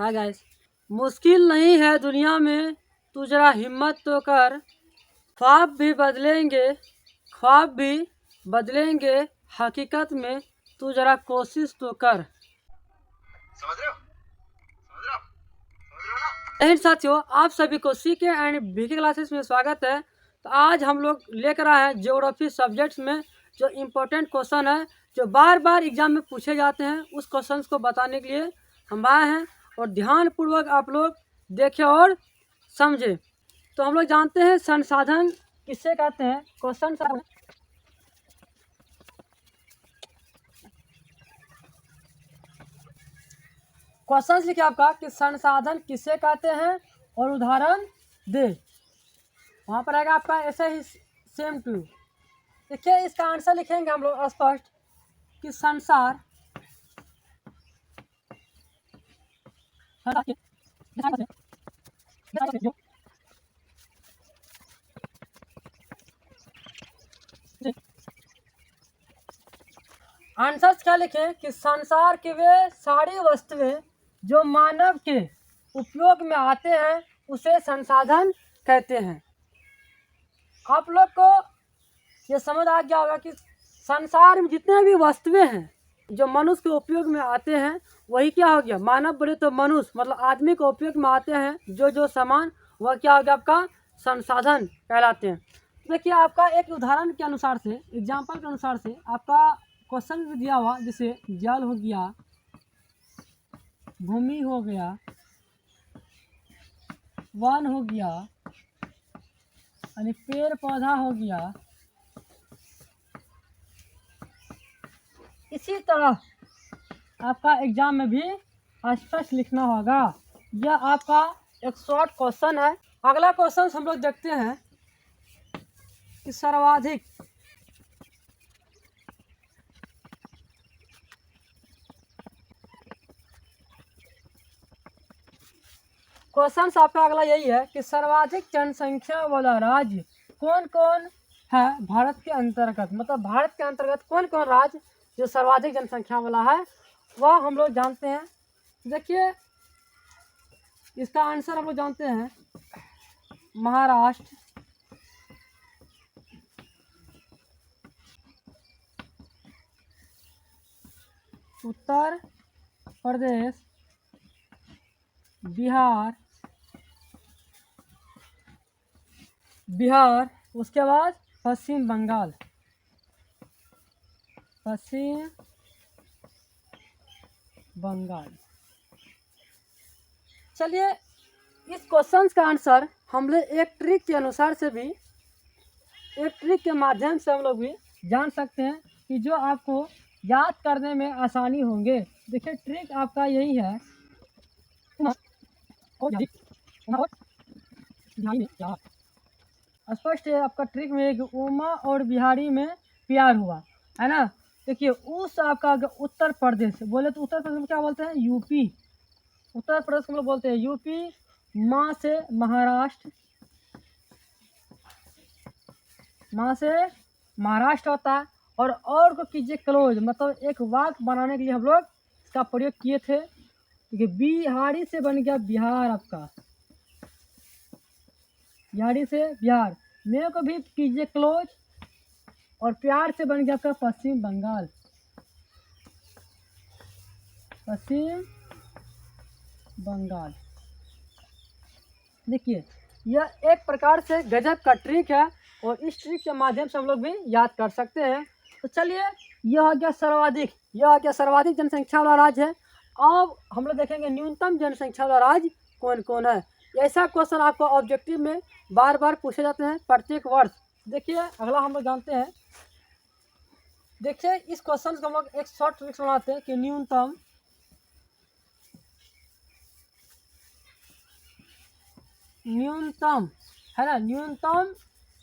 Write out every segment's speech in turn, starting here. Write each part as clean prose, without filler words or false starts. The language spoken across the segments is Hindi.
हाँ गाइस, मुश्किल नहीं है दुनिया में, तू जरा हिम्मत तो कर। ख्वाब भी बदलेंगे, ख्वाब भी बदलेंगे हकीकत में, तू जरा कोशिश तो कर। समझ रहे हो? समझ रहे हो? समझ रहे हो ना? साथियों, आप सभी को सीके एंड बीके क्लासेस में स्वागत है। तो आज हम लोग लेकर आए हैं ज्योग्राफी सब्जेक्ट्स में जो इम्पोर्टेंट क्वेश्चन है, जो बार बार एग्जाम में पूछे जाते हैं, उस क्वेश्चंस को बताने के लिए हम आए हैं। और ध्यानपूर्वक आप लोग देखें और समझें। तो हम लोग जानते हैं संसाधन किससे कहते हैं। क्वेश्चन लिखिए आपका कि संसाधन किससे कहते हैं और उदाहरण दे। वहाँ पर आएगा आपका ऐसे ही सेम टू। देखिए इसका आंसर लिखेंगे हम लोग स्पष्ट कि संसार आंसर क्या लिखें कि संसार की वे सारी वस्तुएं जो मानव के उपयोग में आते हैं उसे संसाधन कहते हैं। आप लोग को ये समझ आ गया होगा कि संसार में जितने भी वस्तुएं हैं जो मनुष्य के उपयोग में आते हैं वही क्या हो गया, मानव बोले तो मनुष्य मतलब आदमी के उपयोग में आते हैं जो सामान, वह क्या हो गया आपका संसाधन कहलाते हैं। देखिए आपका एक उदाहरण के अनुसार से, एग्जाम्पल के अनुसार से आपका क्वेश्चन भी दिया हुआ, जैसे जल हो गया, भूमि हो गया, वन हो गया, यानी पेड़ पौधा हो गया। इसी तरह आपका एग्जाम में भी स्पष्ट लिखना होगा। यह आपका एक शॉर्ट क्वेश्चन है। अगला क्वेश्चन हम लोग देखते हैं कि सर्वाधिक क्वेश्चन आपका अगला यही है कि सर्वाधिक जनसंख्या वाला राज्य कौन कौन है भारत के अंतर्गत। मतलब भारत के अंतर्गत कौन कौन राज्य जो सर्वाधिक जनसंख्या वाला है वह हम लोग जानते हैं। देखिए इसका आंसर हम लोग जानते हैं महाराष्ट्र, उत्तर प्रदेश, बिहार, उसके बाद पश्चिम बंगाल, चलिए इस क्वेश्चन का आंसर हम लोग एक ट्रिक के अनुसार से भी, एक ट्रिक के माध्यम से हम लोग भी जान सकते हैं कि जो आपको याद करने में आसानी होंगे। देखिए ट्रिक आपका यही है, स्पष्ट है आपका ट्रिक में कि उमा और बिहारी में प्यार हुआ है ना। देखिए उस आपका उत्तर प्रदेश बोले तो उत्तर प्रदेश में क्या बोलते हैं, यूपी। उत्तर प्रदेश को हम लोग बोलते हैं यूपी। माँ से महाराष्ट्र, माँ से महाराष्ट्र होता है। और को कीजिए क्लोज, मतलब एक वाक्य बनाने के लिए हम लोग इसका प्रयोग किए थे कि बिहारी से बन गया बिहार आपका, बिहारी से बिहार। मेरे को भी कीजिए क्लोज और प्यार से बन गया आपका पश्चिम बंगाल, पश्चिम बंगाल। देखिए यह एक प्रकार से गजब का ट्रिक है और इस ट्रिक के माध्यम से हम लोग भी याद कर सकते हैं। तो चलिए यह आ गया सर्वाधिक, यह आ गया सर्वाधिक जनसंख्या वाला राज्य है। अब हम लोग देखेंगे न्यूनतम जनसंख्या वाला राज्य कौन कौन है। ऐसा क्वेश्चन आपको ऑब्जेक्टिव में बार बार पूछे जाते हैं प्रत्येक वर्ष। देखिए अगला हम लोग जानते हैं, देखिए इस क्वेश्चन को हम लोग एक शॉर्ट ट्रिक बनाते हैं कि न्यूनतम है ना, न्यूनतम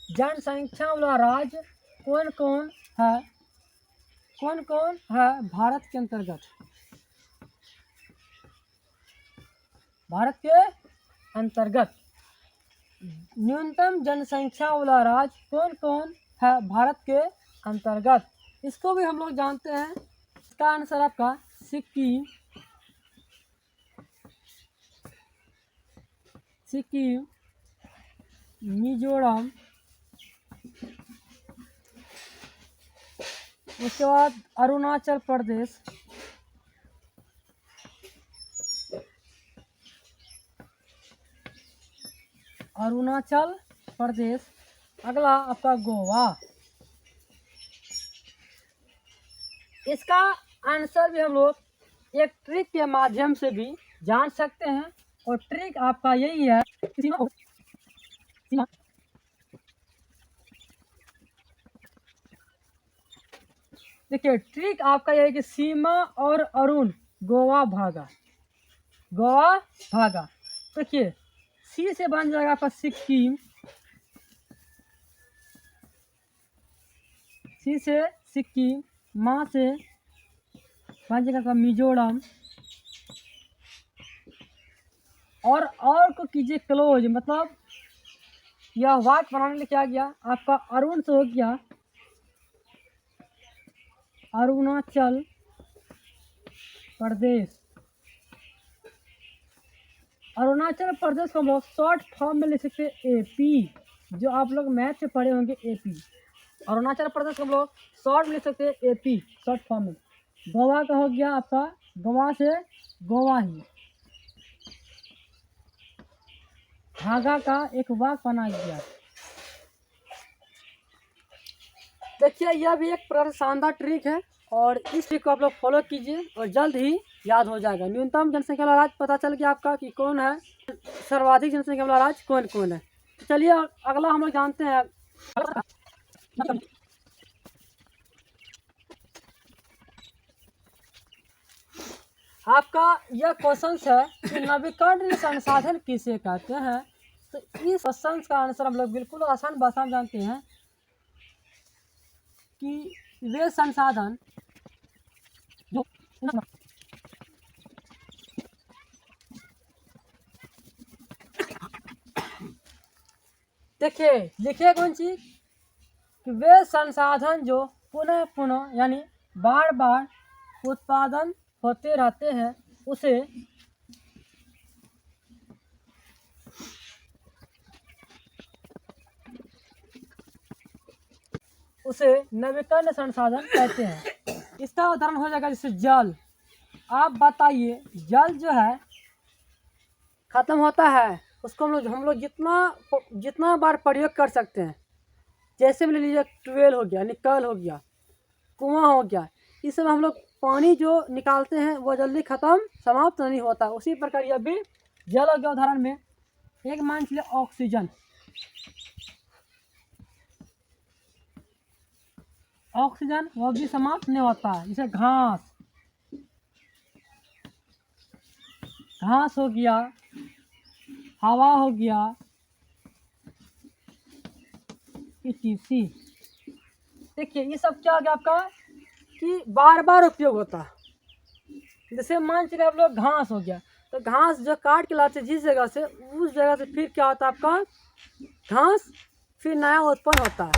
जनसंख्या वाला राज्य कौन कौन है, कौन कौन है भारत के अंतर्गत। भारत के अंतर्गत न्यूनतम जनसंख्या वाला राज्य कौन कौन है भारत के अंतर्गत। इसको भी हम लोग जानते हैं। इसका आंसर आपका सिक्किम, सिक्किम, मिजोरम, उसके बाद अरुणाचल प्रदेश, अरुणाचल प्रदेश। अगला आपका गोवा। इसका आंसर भी हम लोग एक ट्रिक के माध्यम से भी जान सकते हैं, और ट्रिक आपका यही है, देखिए ट्रिक आपका यह है कि सीमा और अरुण गोवा भागा, गोवा भागा। देखिए सी से बन जाएगा आपका सिक्किम, सी से सिक्किम, माँ से बन जाएगा आपका मिजोरम, और को कीजिए क्लोज, मतलब यह वाक्य बनाने के लिए क्या गया आपका अरुण से हो गया अरुणाचल प्रदेश। अरुणाचल प्रदेश को हम लोग शॉर्ट फॉर्म में लिख सकते हैं एपी, जो आप लोग मैथ से पढ़े होंगे एपी। अरुणाचल प्रदेश को हम लोग शॉर्ट में लिख सकते हैं एपी, शॉर्ट फॉर्म में। गोवा का हो गया आपका गोवा से गोवा ही। भागा का एक वाक्य बना गया। देखिए यह भी एक शानदार ट्रिक है, और इस ट्रिक को आप लोग फॉलो कीजिए और जल्द ही याद हो जाएगा। न्यूनतम जनसंख्या वाला राज्य पता चल गया आपका कि कौन है, सर्वाधिक जनसंख्या वाला राज्य कौन कौन है। तो चलिए अगला हम लोग जानते हैं। आपका यह क्वेश्चन है कि नवीकरणीय संसाधन किसे कहते हैं। तो इस क्वेश्चन का आंसर हम लोग बिल्कुल आसान भाषा में जानते हैं कि वे संसाधन जो देखिए लिखिए कौन चीज कि वे संसाधन जो पुनः पुनः यानी बार बार उत्पादन होते रहते हैं उसे नवीकरणीय संसाधन कहते हैं। इसका उदाहरण हो जाएगा जैसे जल। आप बताइए जल जो है खत्म होता है, उसको हम लोग जितना बार प्रयोग कर सकते हैं। जैसे में ले लीजिए ट्यूबवेल हो गया, निकल हो गया, कुआं हो गया, इस सब हम लोग पानी जो निकालते हैं वो जल्दी समाप्त नहीं होता। उसी प्रकार यह भी जल हो गया। उदाहरण में एक मान लीजिए ऑक्सीजन, ऑक्सीजन वो भी समाप्त नहीं होता है। जैसे घास हो गया, हवा हो गया, etc। देखिए ये सब क्या हो गया आपका कि बार बार उपयोग होता है। जैसे मान चलिए आप लोग घास हो गया, तो घास जो काट के लाते जिस जगह से, उस जगह से फिर क्या होता है आपका घास फिर नया उत्पन्न होता है।